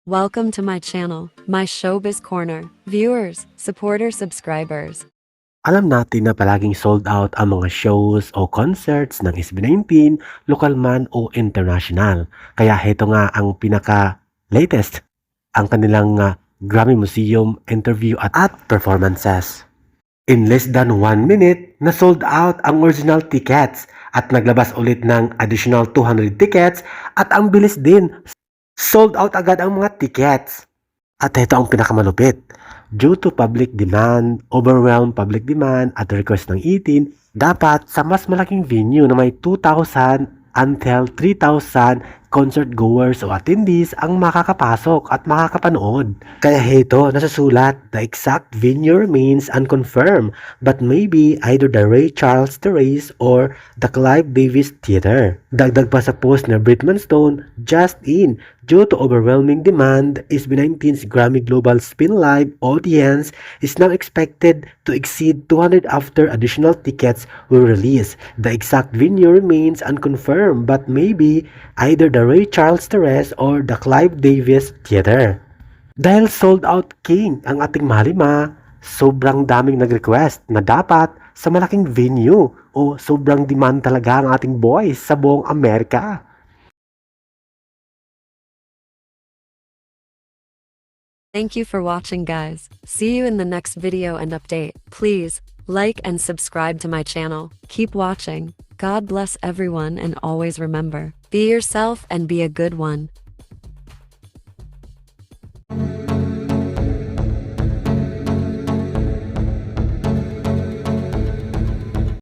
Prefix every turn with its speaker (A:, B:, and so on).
A: Welcome to my channel, my Showbiz Corner. Viewers, supporters, subscribers.
B: Alam natin na palaging sold out ang mga shows o concerts ng SB19, lokal man o international. Kaya heto nga ang pinaka-latest, ang kanilang Grammy Museum interview at performances. In less than 1 minute, na sold out ang original tickets at naglabas ulit ng additional 200 tickets at ang bilis din, sold out agad ang mga tickets. At ito ang pinakamalupit. Due to public demand, overwhelmed public demand at request ng 18, dapat sa mas malaking venue na may 2,000 until 3,000 concert goers o attendees ang makakapasok at makakapanood. Kaya heto, nasusulat, the exact venue remains unconfirmed, but maybe either the Ray Charles Terrace or the Clive Davis Theater. Dagdag pa sa post na Britman Stone, just in, due to overwhelming demand, SB19's Grammy Global Spin Live audience is now expected to exceed 200 after additional tickets were released. The exact venue remains unconfirmed, but maybe either the Ray Charles Terrace or the Clive Davis Theater. Dahil sold out king ang ating mahalima, sobrang daming nag-request na dapat sa malaking venue o sobrang demand talaga ang ating boys sa buong Amerika.
A: Thank you for watching, guys. See you in the next video and update. Please like and subscribe to my channel. Keep watching. God bless everyone, and always remember, be yourself and be a good one.